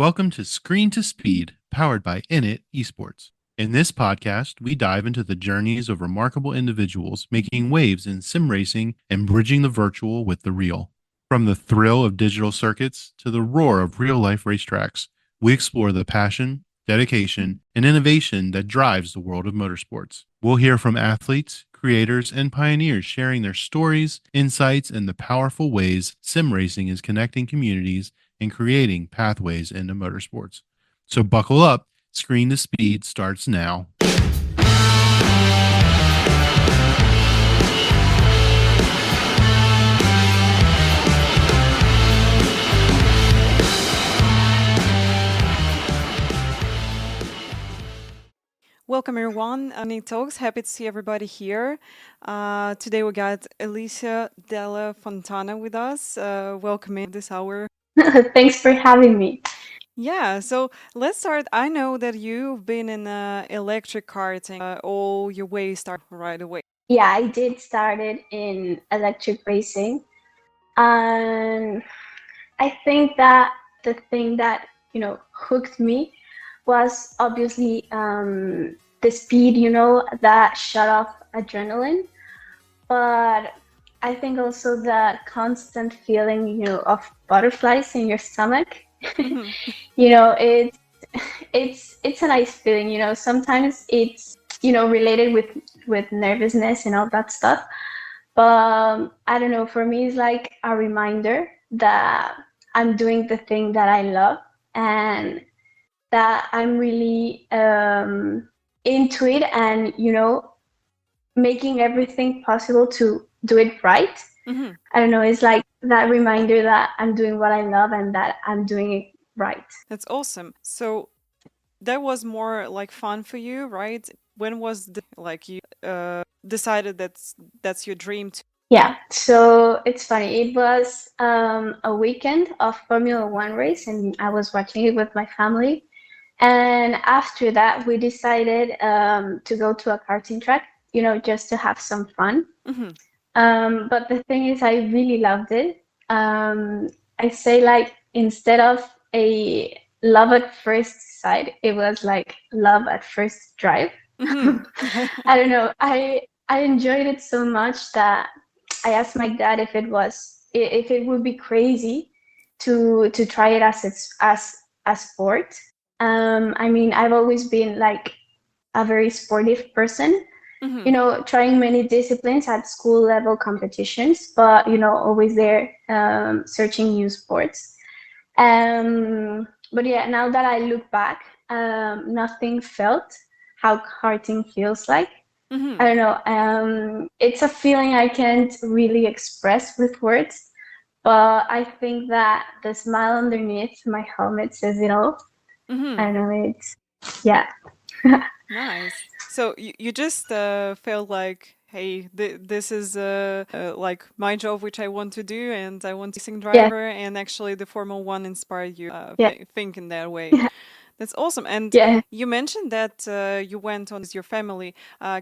Welcome to Screen to Speed, powered by Init Esports. In this podcast, we dive into the journeys of remarkable individuals making waves in sim racing and bridging the virtual with the real. From the thrill of digital circuits to the roar of real life racetracks, we explore the passion, dedication, and innovation that drives the world of motorsports. We'll hear from athletes, creators, and pioneers sharing their stories, insights, and the powerful ways sim racing is connecting communities and creating pathways into motorsports. So buckle up, Screen to Speed starts now. Welcome everyone, Nick Talks. Happy to see everybody here. Today we got Alessia Dallafontana with us. Welcome in this hour. Thanks for having me. Yeah, so let's start. I know that you've been in electric karting all your way start right away. Yeah, I did started in electric racing, and I think that the thing that hooked me was obviously the speed, that shut off adrenaline, but I think also the constant feeling, of butterflies in your stomach. Mhm. It's a nice feeling. Sometimes it's related with nervousness and all that stuff, but I don't know, for me it's like a reminder that I'm doing the thing that I love, and that I'm really into it, and making everything possible to do it right. Mhm. I don't know, it's like that reminder that I'm doing what I love and that I'm doing it right. That's awesome. So that was more like fun for you, right? When was like you decided that's your dream to? Yeah, so it's funny. It was a weekend of Formula One race, and I was watching it with my family. And after that, we decided to go to a karting track, just to have some fun. Mhm. But the thing is, I really loved it. I say, like, instead of a love at first sight, it was like love at first drive. Mhm. I don't know. I enjoyed it so much that I asked my dad if it would be crazy to try it as a sport. I mean, I've always been like a very sportive person, Mhm. trying many disciplines at school level competitions, but always there, searching new sports. But yeah, now that I look back, nothing felt how karting feels like. I Mhm. don't know. It's a feeling I can't really express with words, but I think that the smile underneath my helmet says it all. I Mhm. don't know. It's yeah. Nice. So you just felt like, hey, this is like my job, which I want to do, and I want to be a racing Yeah, driver. And actually, the Formula One inspired you yeah, think in that way. That's awesome. And yeah. you mentioned that you went on your family.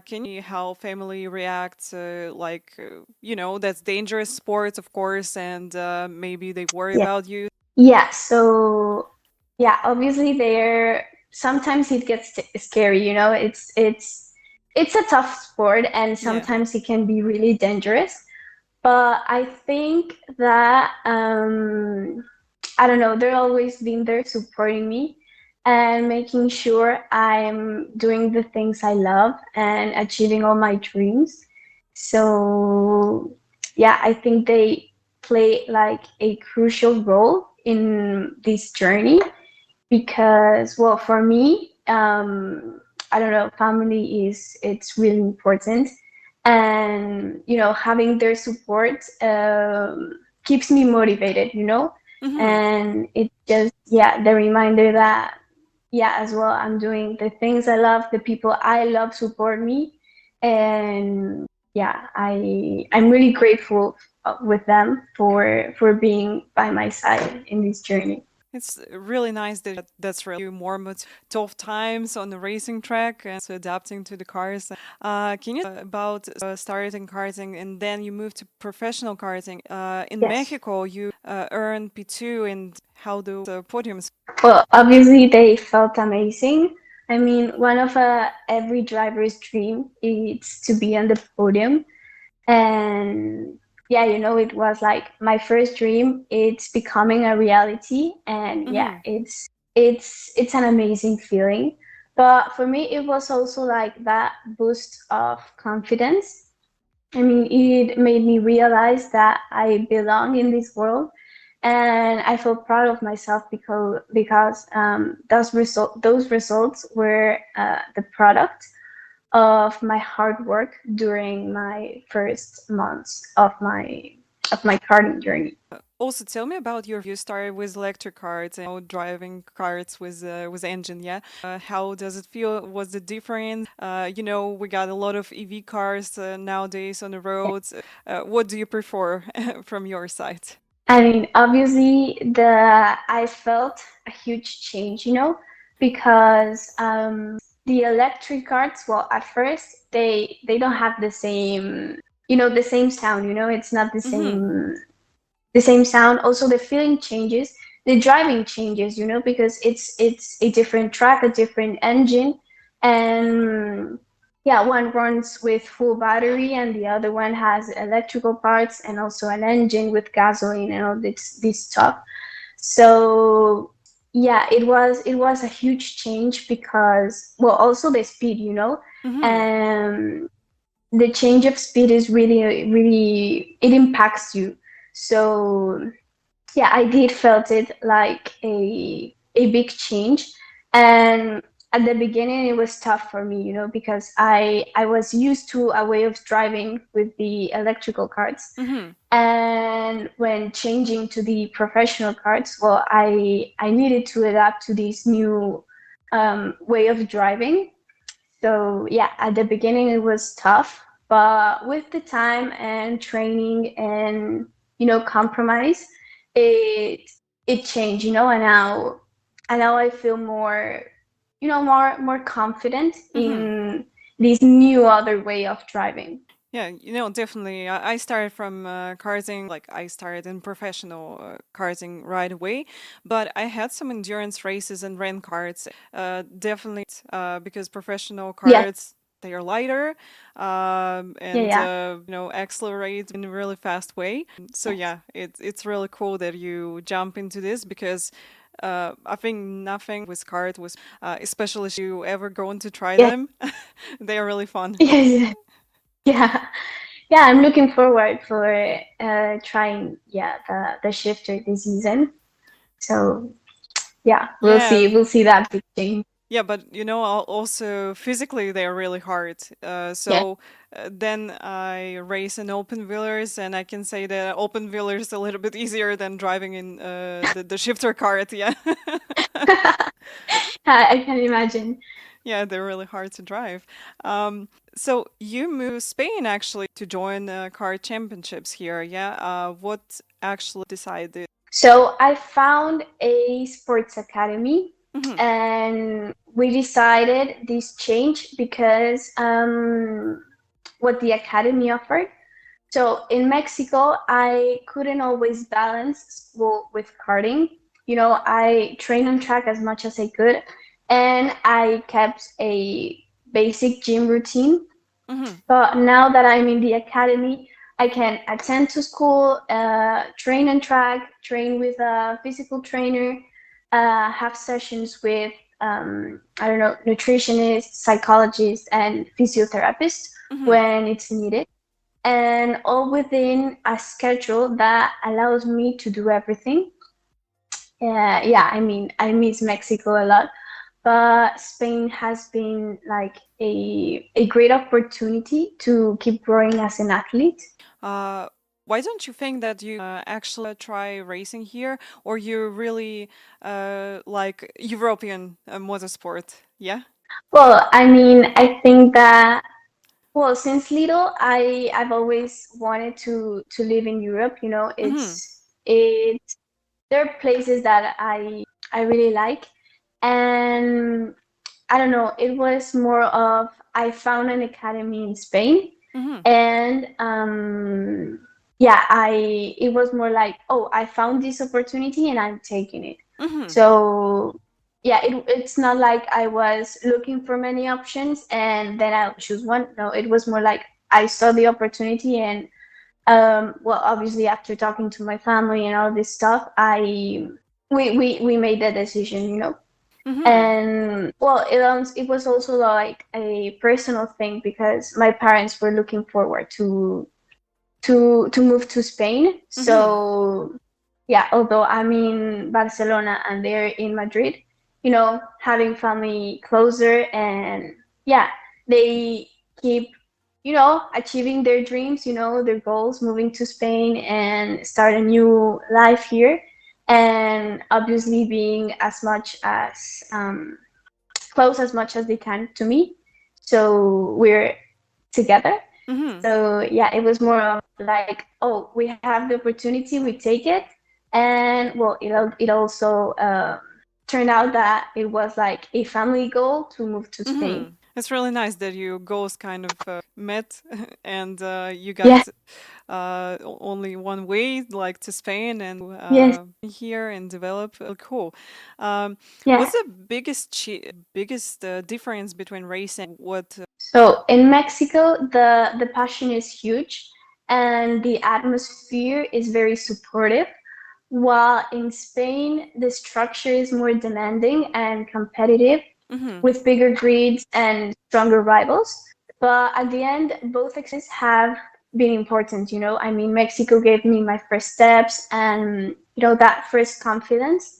Can you how family reacts? Like, that's dangerous sports, of course, and maybe they worry Yeah. about you. Yeah, so yeah, obviously there sometimes it gets scary, it's a tough sport, and Yeah. sometimes it can be really dangerous. But I think that I don't know, they're always been there supporting me and making sure I'm doing the things I love and achieving all my dreams. So yeah, I think they play like a crucial role in this journey because, well, for me, I don't know, family is it's really important, and having their support keeps me motivated, Mm-hmm. and it just, yeah, the reminder that, yeah, as well, I'm doing the things I love, the people I love support me, and yeah, I'm really grateful with them for being by my side in this journey. It's really nice that that's really more tough times on the racing track and so adapting to the cars. Can you about starting karting and then you moved to professional karting? In Yes. Mexico, you earned P2, and how do the podiums? Well, obviously they felt amazing. I mean, one of every driver's dream is to be on the podium. And yeah, it was like my first dream. It's becoming a reality, and yeah, Mm-hmm. it's an amazing feeling. But for me, it was also like that boost of confidence. I mean, it made me realize that I belong in this world, and I feel proud of myself because those results were the product of my hard work during my first months of my karting journey. Also, tell me about you started with electric cars and now driving cars with engine. Yeah, how does it feel? Was it different? We got a lot of EV cars nowadays on the roads. What do you prefer from your side? I mean, obviously, the I felt a huge change, because the electric cars. Well, at first they don't have the same, the same sound. It's not Mm-hmm. the same sound. Also, the feeling changes, the driving changes, because it's a different track, a different engine, and yeah, one runs with full battery, and the other one has electrical parts and also an engine with gasoline and all this stuff. So yeah, it was a huge change because, well, also the speed, Mm-hmm. and the change of speed is really, really, it impacts you. So yeah, I did felt it like a big change. And at the beginning it was tough for me, because I was used to a way of driving with the electrical carts. Mm-hmm. And when changing to the professional carts, well, I needed to adapt to this new way of driving. So yeah, at the beginning it was tough, but with the time and training and compromise, it it changed, and now I feel more confident Mm-hmm. in this new other way of driving. Yeah, definitely. I started from karting, like I started in professional karting right away, but I had some endurance races and ran karts. Definitely, because professional Yes, karts they are lighter, yeah, and yeah, accelerate in a really fast way. So yes. yeah, it's really cool that you jump into this because. I think nothing with kart was, especially if you ever going to try Yes, them, they are really fun. yes, yeah. Yeah, I'm looking forward for trying, yeah, the shifter this season. So yeah, we'll see. Yeah, We'll see that big change. yeah, but also physically they're really hard. Yeah. So then I race in open wheelers, and I can say that open wheelers is a little bit easier than driving in the shifter cart. Yeah, I can imagine. yeah, they're really hard to drive. So you moved to Spain actually to join car championships here. Yeah, what actually decided? So I found a sports academy, Hmm. and we decided this change because what the academy offered. So in Mexico, I couldn't always balance school with karting. I trained on track as much as I could, and I kept a basic gym routine. Hmm. But now that I'm in the academy, I can attend to school, train on track, train with a physical trainer, have sessions with, I don't know, nutritionists, psychologists, and physiotherapists Hmm. when it's needed, and all within a schedule that allows me to do everything. Yeah, I mean, I miss Mexico a lot, but Spain has been like a great opportunity to keep growing as an athlete. Uh, why don't you think that you actually try racing here, or you really like European motorsport? Yeah. Well, I mean, I think that, well, since little, I've always wanted to live in Europe. Hmm. It. there are places that I really like, and I don't know, it was more of I found an academy in Spain, Mm-hmm. and yeah, I it was more like, oh, I found this opportunity and I'm taking it. Mm-hmm. So yeah, it's not like I was looking for many options and then I'll choose one. No, it was more like I saw the opportunity, and well, obviously after talking to my family and all this stuff, I we made the decision, you know. Mm-hmm. And well, it was also like a personal thing because my parents were looking forward to move to Spain. Mm-hmm. So yeah, although I'm in Barcelona and they're in Madrid, you know, having family closer, and yeah, they keep, you know, achieving their dreams, you know, their goals, moving to Spain and start a new life here, and obviously being as much as close as much as they can to me. So we're together. Mm-hmm. So yeah, it was more of like, oh, we have the opportunity, we take it, and well, it also turned out that it was like a family goal to move to Spain. Mm-hmm. It's really nice that your goals kind of met and you Yeah, got only one way, like to Spain and yes, here and develop. Cool. Um, yeah. what's the biggest difference between racing? What? So in Mexico, the passion is huge, and the atmosphere is very supportive. While in Spain, the structure is more demanding and competitive, Mm-hmm. with bigger grids and stronger rivals. But at the end, both experiences have been important, you know. I mean, Mexico gave me my first steps and, you know, that first confidence.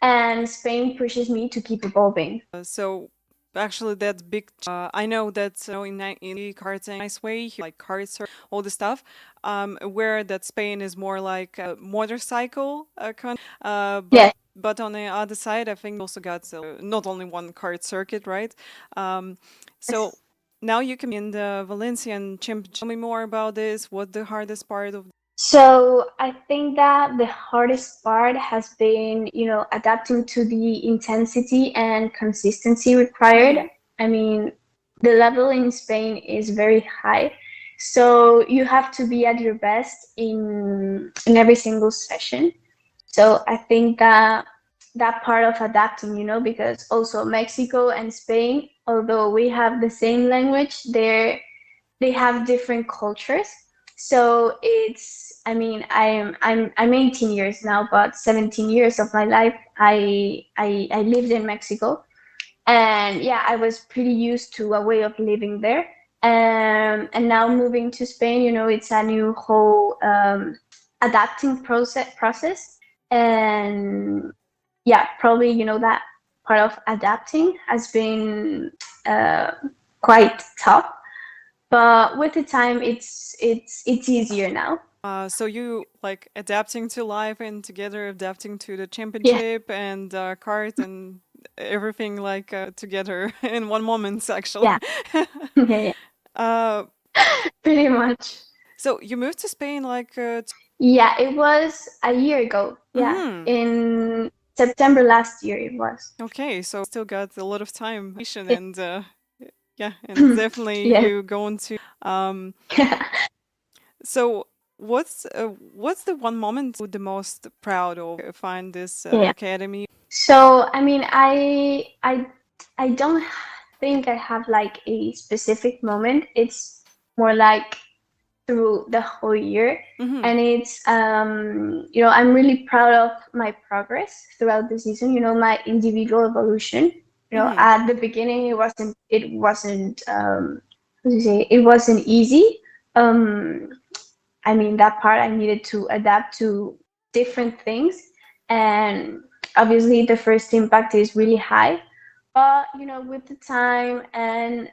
And Spain pushes me to keep evolving. So actually, that's big. I know that in the karting nice way, like carts or all the stuff. Where that Spain is more like a motorcycle country. Yes. But on the other side, I think also got not only one kart circuit, right? Um, so now you can be in the Valencian Championship. Tell me more about this. What the hardest part of? So I think that the hardest part has been, you know, adapting to the intensity and consistency Mm-hmm. required. I mean, the level in Spain is very high, so you have to be at your best in every single session. So I think that that part of adapting, you know, because also Mexico and Spain, although we have the same language, they have different cultures. So it's, I mean, I'm 18 years now, but 17 years of my life I lived in Mexico, and yeah, I was pretty used to a way of living there. And now moving to Spain, you know, it's a new whole adapting process, and yeah, probably, you know, that part of adapting has been uh, quite tough, but with the time it's easier now. So you like adapting to life and together adapting to the Yeah, championship and cart and everything like together in one moment actually. yeah. Yeah, uh, pretty much. so you moved to Spain like Yeah, it was a year ago. Yeah, mhm. in September last year it was. Okay, so still got a lot of time Yeah. and yeah, and definitely Yes. you going to so what's the one moment you're the most proud of find this Yeah. academy? So I mean, I don't think I have like a specific moment. It's more like through the whole year, Mhm. and it's you know, I'm really proud of my progress throughout the season, you know, my individual evolution. You know, Mhm. at the beginning it wasn't how do you say, it wasn't easy. um I mean, that part I needed to adapt to different things, and obviously the first impact is really high. But you know, with the time and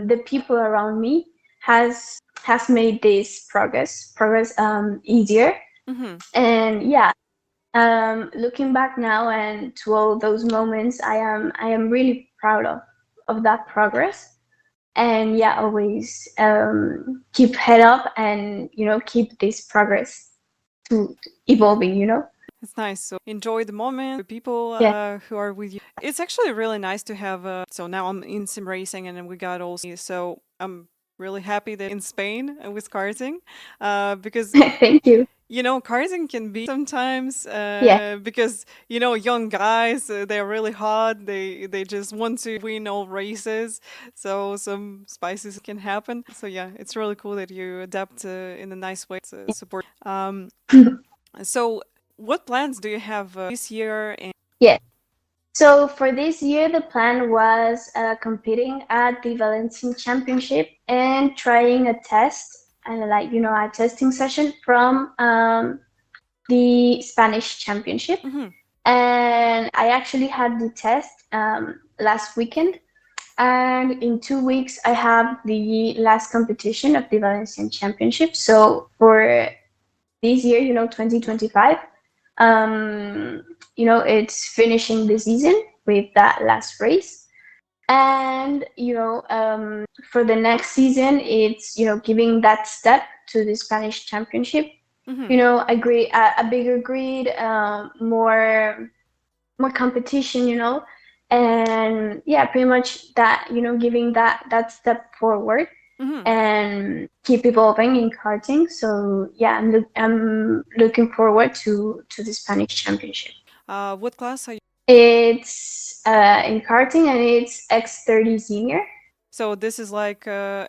the people around me has made this progress easier. Mhm. And yeah, looking back now and to all those moments, I am really proud of that progress. And yeah, always keep head up and, you know, keep this progress to evolving, you know. It's nice. So enjoy the moment, the people Yeah. who are with you. It's actually really nice to have. So now I'm in sim racing, and then we got also. So I'm really happy that in Spain with karting, because Thank you. karting can be sometimes Yeah. because young guys, they're really hot. They just want to win all races. So some spices can happen. So yeah, it's really cool that you adapt in a nice way to support. So what plans do you have this year? And Yeah. So for this year, the plan was competing at the Valencian Championship and trying a test and a testing session from the Spanish Championship. Mhm, And I actually had the test last weekend. And in 2 weeks, I have the last competition of the Valencian Championship. So for this year, 2025, it's finishing the season with that last race. And, for the next season, it's, giving that step to the Spanish Championship. mhm, A bigger grid, more competition, and yeah, pretty much that, giving that step forward mhm. and keep evolving in karting. So yeah, I'm looking forward to the Spanish Championship. What class are you? It's in karting and it's X30 senior. So this is like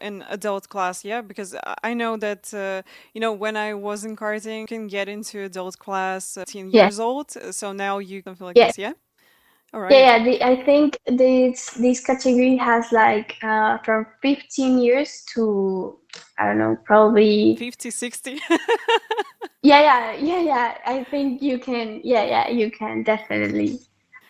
an adult class, yeah? Because I know that when I was in karting, you can get into adult class 10 Yeah, years old. So now you something like yeah, this, yeah? All yeah, right. yeah. I think this category has like from 15 years to, I don't know, probably. 50, 60. Yeah, yeah, yeah, yeah. I think you can. Yeah, yeah, you can definitely.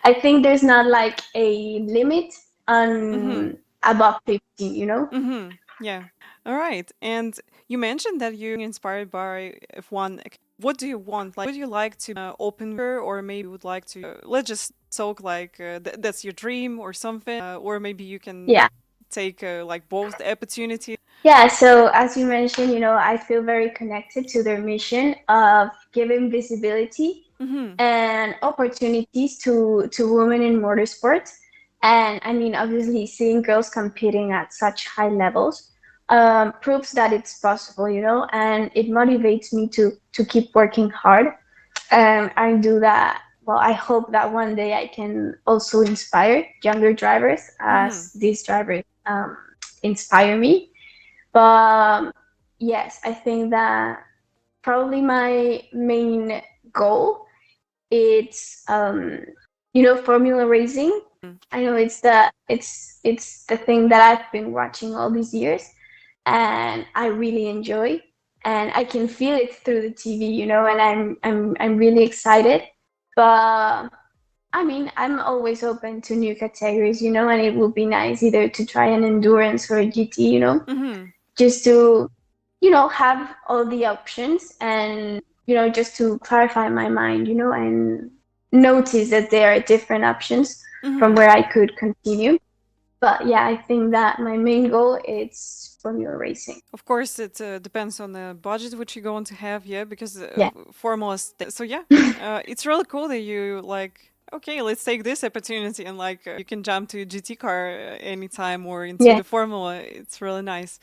I think there's not like a limit Mm-hmm. on above 15, Mm-hmm. Yeah. All right. And you mentioned that you're inspired by F1. What do you want? Like, would you like to open or maybe you would like to, let's just talk like that's your dream or something, or maybe you can Yeah. take like both the opportunities. Yeah, so as you mentioned, I feel very connected to their mission of giving visibility Mm-hmm. and opportunities to women in motorsport. And I mean, obviously, seeing girls competing at such high levels proves that it's possible, and it motivates me to keep working hard. I do that. Well, I hope that one day I can also inspire younger drivers Mm-hmm. as these drivers inspire me. But yes, I think that probably my main goal it's formula racing. I know it's the thing that I've been watching all these years, and I really enjoy, and I can feel it through the TV, and I'm really excited. But I mean, I'm always open to new categories, and it would be nice either to try an endurance or a GT, Mm-hmm. just to have all the options and just to clarify my mind, and notice that there are different options from Mm-hmm. where I could continue. But yeah, I think that my main goal is formula racing. Of course, it depends on the budget which you're going to have, yeah, because Yeah. formulas. So yeah, it's really cool that you like. Okay, let's take this opportunity and like you can jump to a GT car anytime or into Yeah. the Formula. It's really nice.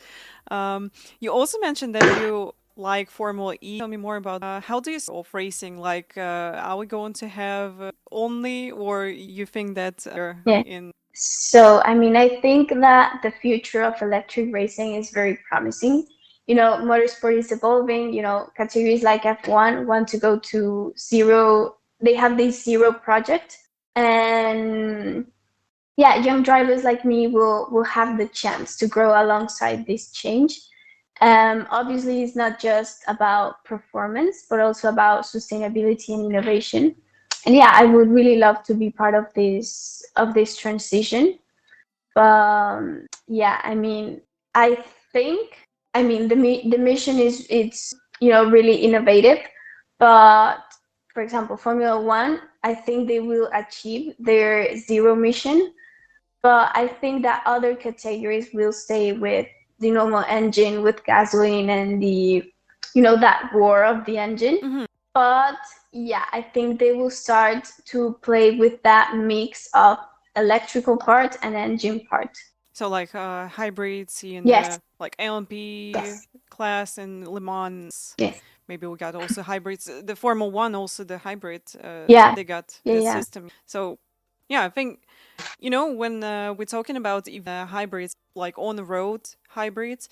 You also mentioned that you like Formula E. Tell me more about how do you see off racing? Like, are we going to have only, or you think that Yeah. in? So, I mean, I think that the future of electric racing is very promising. Motorsport is evolving. Categories like F1 want to go to zero. They have this zero project. And yeah, young drivers like me will have the chance to grow alongside this change. Obviously, it's not just about performance, but also about sustainability and innovation. And yeah, I would really love to be part of this transition. Yeah, I mean, I think, I mean, the mission is it's really innovative, but for example, Formula One, I think they will achieve their zero mission, but I think that other categories will stay with the normal engine with gasoline and the that war of the engine. But yeah, I think they will start to play with that mix of electrical part and engine part. So like hybrids in Yes, the like LMP yes, class and Le Mans. yes. Maybe we got also hybrids. The Formula One also the hybrid. Yeah, They got yeah, the yeah, system. So yeah, I think when we're talking about hybrids, like on the road hybrids,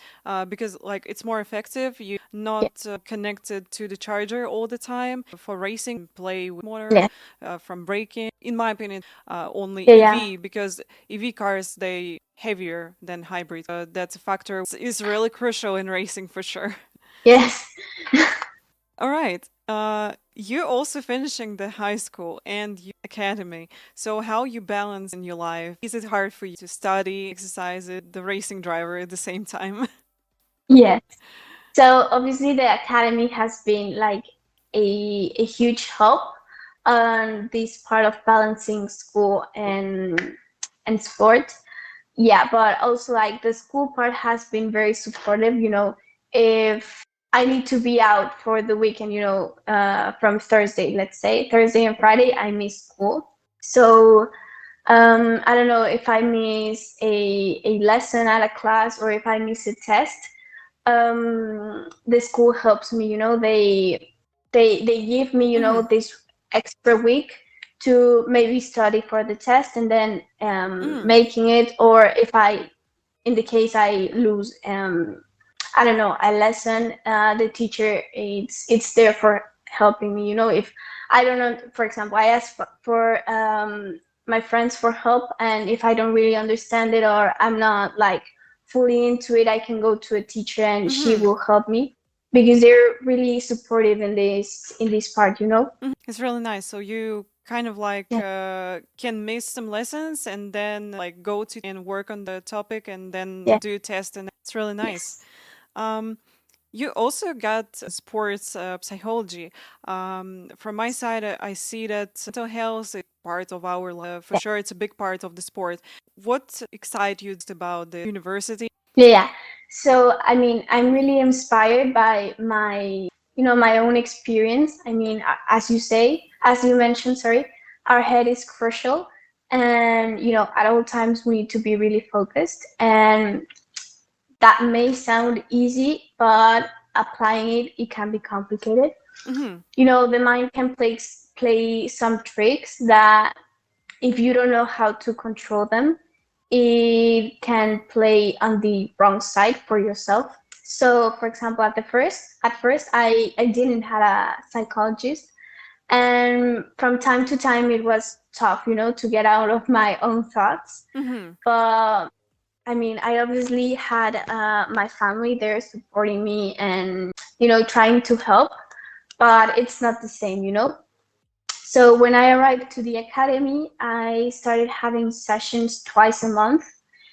because like it's more effective. You yeah, not connected to the charger all the time for racing. Play with motor yeah, from braking. In my opinion, only yeah, yeah. EV because EV cars they heavier than hybrids. That's a factor is really crucial in racing for sure. Yes. All right. You're also finishing the high school and you academy. So how you balance in your life? Is it hard for you to study, exercise it, the racing driver at the same time? Yes. So obviously the academy has been like a huge help on this part of balancing school and sport. Yeah, but also like the school part has been very supportive. If I need to be out for the weekend, from Thursday, let's say Thursday and Friday, I miss school. So I don't know if I miss a lesson at a class or if I miss a test. The school helps me. They give me Mm-hmm. this extra week to maybe study for the test and then Mm. making it, or if I in the case I lose, I don't know, a lesson, the teacher it's there for helping me. If I don't know, for example, I ask for my friends for help, and if I don't really understand it or I'm not like fully into it, I can go to a teacher and she Mm-hmm. will help me because they're really supportive in this part. Mm-hmm. It's really nice. So you kind of like Yeah, can miss some lessons and then like go to and work on the topic and then yeah, do test and it's really nice. yes, Um, You also got sports psychology. From my side, I see that mental health is part of our life. For yeah. sure, it's a big part of the sport. What excites you about the university? Yeah, yeah. So, I mean, I'm really inspired by my own experience. I mean, as you mentioned, sorry, our head is crucial. And, at all times we need to be really focused. And that may sound easy, but applying it can be complicated. Mm-hmm. The mind can play some tricks that if you don't know how to control them, it can play on the wrong side for yourself. So, for example, at first, I didn't have a psychologist, and from time to time, it was tough, to get out of my own thoughts. Mm-hmm. But I mean, I obviously had my family there supporting me and trying to help, but it's not the same. So when I arrived to the academy, I started having sessions twice a month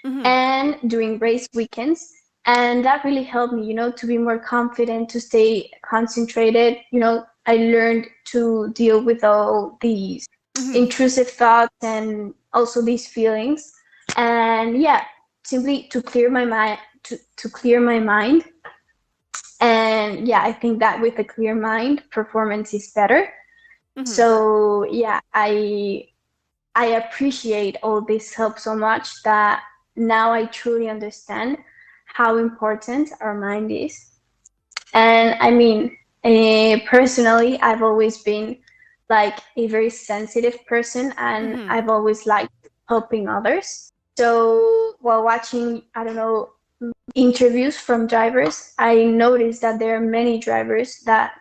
Mm-hmm. and during race weekends. And that really helped me, to be more confident, to stay concentrated. I learned to deal with all these Mm-hmm. intrusive thoughts and also these feelings. And yeah, simply to clear my mind, to clear my mind. And yeah, I think that with a clear mind, performance is better. Mm-hmm. So yeah, I appreciate all this help so much that now I truly understand how important our mind is. And I mean, personally, I've always been like a very sensitive person, and Mm-hmm. I've always liked helping others. So while watching, I don't know, interviews from drivers, I noticed that there are many drivers that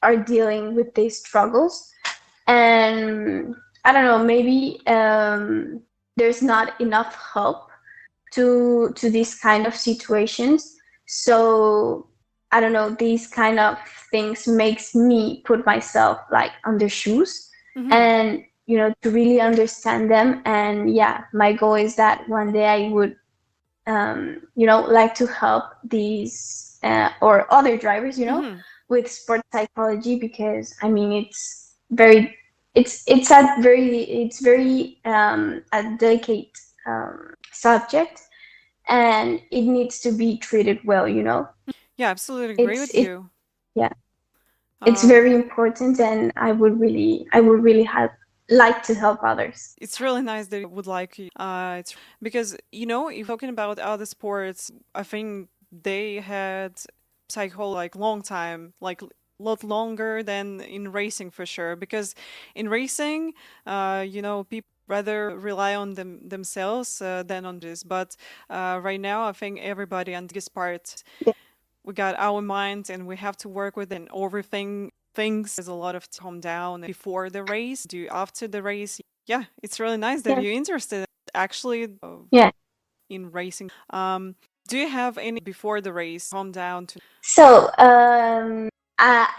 are dealing with these struggles, and I don't know, maybe there's not enough help to these kind of situations. So I don't know, these kind of things makes me put myself like on their shoes Mm-hmm. and to really understand them. And yeah, my goal is that one day I would like to help these or other drivers, Mm-hmm. with sports psychology, because I mean it's very a delicate subject, and it needs to be treated well. Yeah, absolutely agree It's with it you. Yeah. It's very important, and I would really like to help others. It's really nice that you would like it's because if talking about other sports, I think they had psycho like long time, like lot longer than in racing for sure. Because in racing, people rather rely on themselves than on this. But right now, I think everybody on this part, Yeah, we got our minds and we have to work with it and overthink things. There's a lot of calm down before the race, do after the race. Yeah, it's really nice that yeah, you're interested actually yeah. in racing. Do you have any before the race calm down to? So,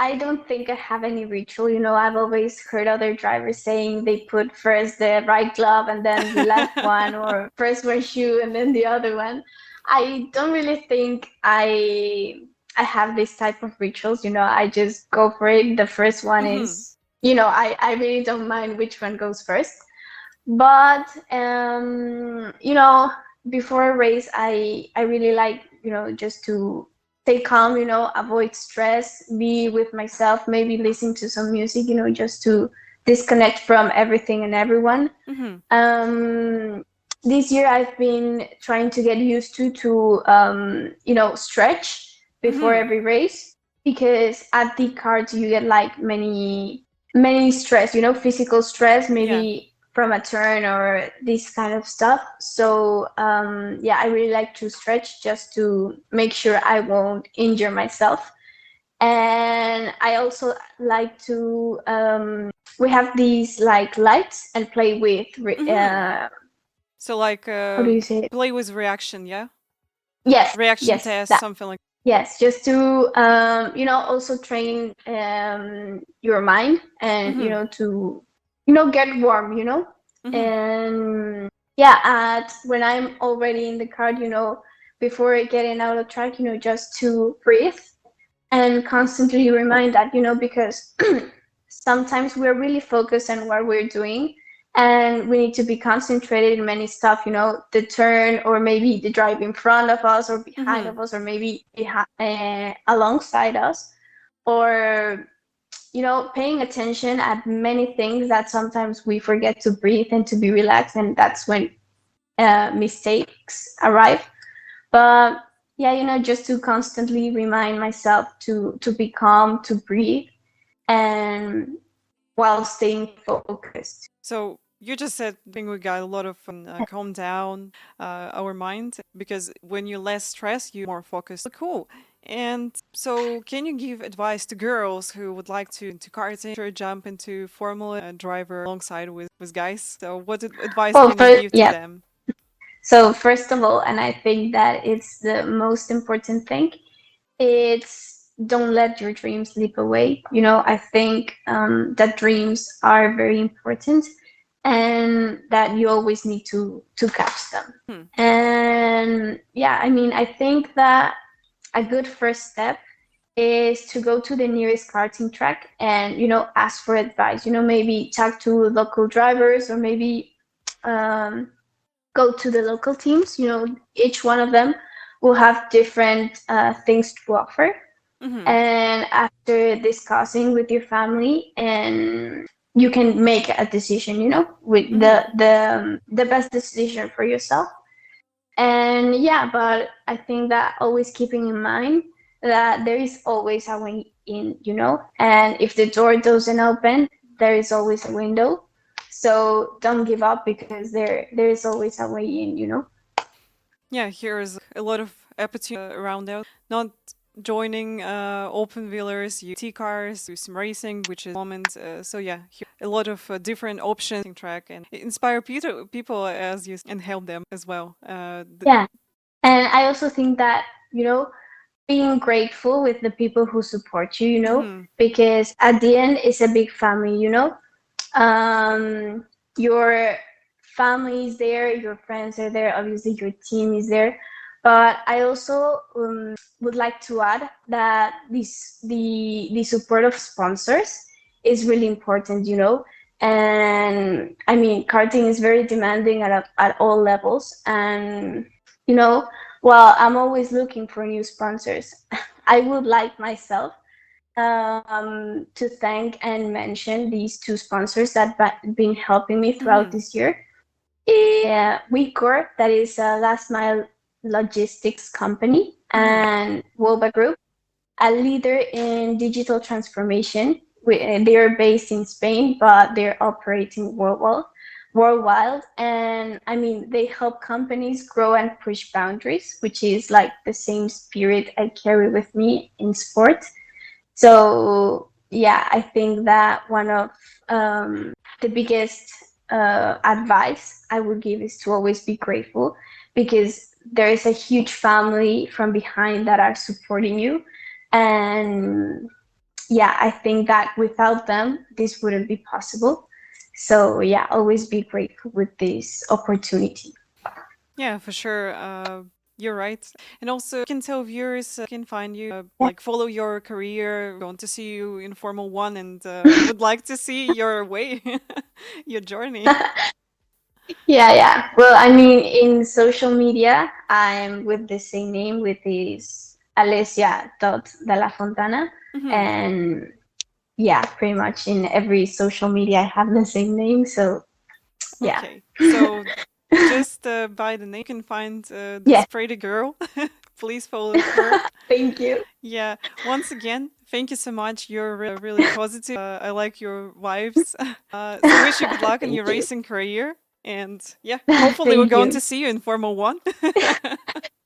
I don't think I have any ritual. I've always heard other drivers saying they put first the right glove and then the left one, or first one shoe and then the other one. I don't really think I have this type of rituals. I just go for it. The first one Hmm. is, I really don't mind which one goes first. But before a race, I really like, just to stay calm, avoid stress, be with myself, maybe listen to some music, just to disconnect from everything and everyone. Hmm. This year I've been trying to get used to stretch before Hmm. every race, because at the cards you get like many stress, physical stress, Yeah. maybe from a turn or this kind of stuff. So yeah, I really like to stretch just to make sure I won't injure myself. And I also like to we have these like lights and play with Hmm. So like how do you say it? play with reaction, yeah, Yes, reaction yes, test, that. something like. Yes, just to also train your mind, and Hmm. to get warm, Hmm. and yeah, when I'm already in the car, before getting out of track, just to breathe and constantly remind that, because sometimes we're really focused on what we're doing, and we need to be concentrated in many stuff, the turn, or maybe the drive in front of us or behind Hmm. of us, or maybe alongside us, or paying attention at many things, that sometimes we forget to breathe and to be relaxed, and that's when mistakes arrive. But yeah, just to constantly remind myself to be calm, to breathe, and while staying focused. So you just said, I think we got a lot of calm down our mind because when you're less stressed, you're more focused. Cool. And so, can you give advice to girls who would like to karting or jump into Formula driver alongside with guys? So, what advice Well, can you first, give to yeah. them? So first of all, and I think that it's the most important thing, it's don't let your dreams slip away. I think that dreams are very important, and that you always need to catch them. Hmm. And yeah, I mean, I think that a good first step is to go to the nearest karting track and ask for advice. Maybe talk to local drivers, or maybe um, go to the local teams. Each one of them will have different things to offer. Hmm. And after discussing with your family, and you can make a decision, with Hmm. the best decision for yourself. And yeah, but I think that always keeping in mind that there is always a way in, and if the door doesn't open, there is always a window. So don't give up, because there is always a way in, Yeah, here is a lot of opportunity around there. Not joining open wheelers, you T cars, do some racing, which is moment. So yeah, here, a lot of different options in track and inspire people as you and help them as well. Yeah. And I also think that, being grateful with the people who support you, Mhm. because at the end it's a big family, your family is there, your friends are there, obviously your team is there. But I also would like to add that the support of sponsors is really important, and I mean, karting is very demanding at all levels. And you know while I'm always looking for new sponsors, I would like myself to thank and mention these two sponsors that have been helping me throughout Hmm. this year. WeCorp, that is a last mile logistics company, Hmm. and Wolba Group, a leader in digital transformation. They are based in Spain, but they're operating worldwide. And I mean, they help companies grow and push boundaries, which is like the same spirit I carry with me in sports. So yeah, I think that one of the biggest advice I would give is to always be grateful, because there is a huge family from behind that are supporting you. And yeah, I think that without them, this wouldn't be possible. So yeah, always be grateful with this opportunity. Yeah, for sure. You're right. And also, you can tell viewers can find you, Yeah. like follow your career, want to see you in Formula One, and would like to see your way, your journey. Yeah, yeah. Well, I mean, in social media, I'm with the same name, with this Alessia.Dallafontana. Hmm. And yeah, pretty much in every social media, I have the same name. So yeah. Okay, so just by the name, you can find Yeah, this pretty girl. Please follow her. thank you. Yeah. Once again, thank you so much. You're really positive. I like your vibes. So wish you good luck in your Thank you. racing career. And yeah, hopefully we're Thank going to you. see you in Formula One.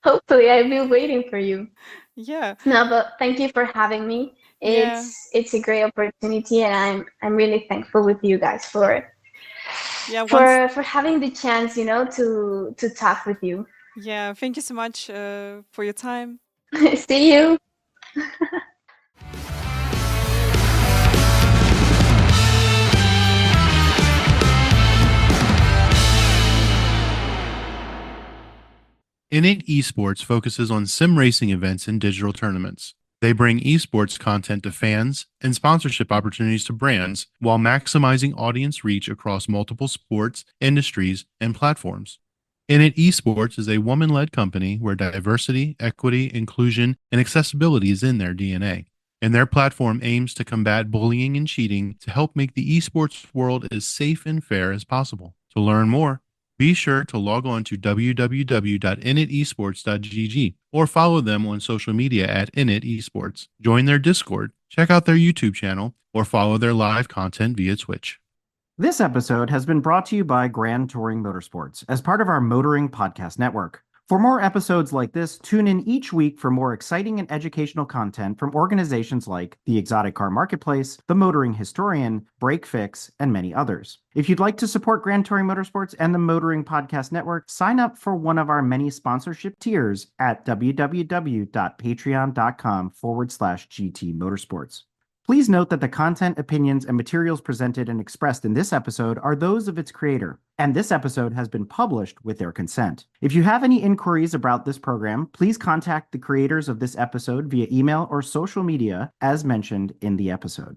Hopefully, I'll be waiting for you. Yeah. No, but thank you for having me. Yeah. It's a great opportunity, and I'm really thankful with you guys Yeah. Once. for having the chance, to talk with you. Yeah. Thank you so much for your time. See you. Innate Esports focuses on sim racing events and digital tournaments. They bring esports content to fans and sponsorship opportunities to brands while maximizing audience reach across multiple sports, industries, and platforms. Innate Esports is a woman led company where diversity, equity, inclusion, and accessibility is in their DNA. And their platform aims to combat bullying and cheating to help make the esports world as safe and fair as possible. To learn more, be sure to log on to www.initesports.gg or follow them on social media at Init Esports. Join their Discord, check out their YouTube channel, or follow their live content via Twitch. This episode has been brought to you by Grand Touring Motorsports as part of our Motoring Podcast Network. For more episodes like this, tune in each week for more exciting and educational content from organizations like the Exotic Car Marketplace, the Motoring Historian, Break Fix, and many others. If you'd like to support Grand Touring Motorsports and the Motoring Podcast Network, sign up for one of our many sponsorship tiers at www.patreon.com/GT Motorsports. Please note that the content, opinions, and materials presented and expressed in this episode are those of its creator, and this episode has been published with their consent. If you have any inquiries about this program, please contact the creators of this episode via email or social media as mentioned in the episode.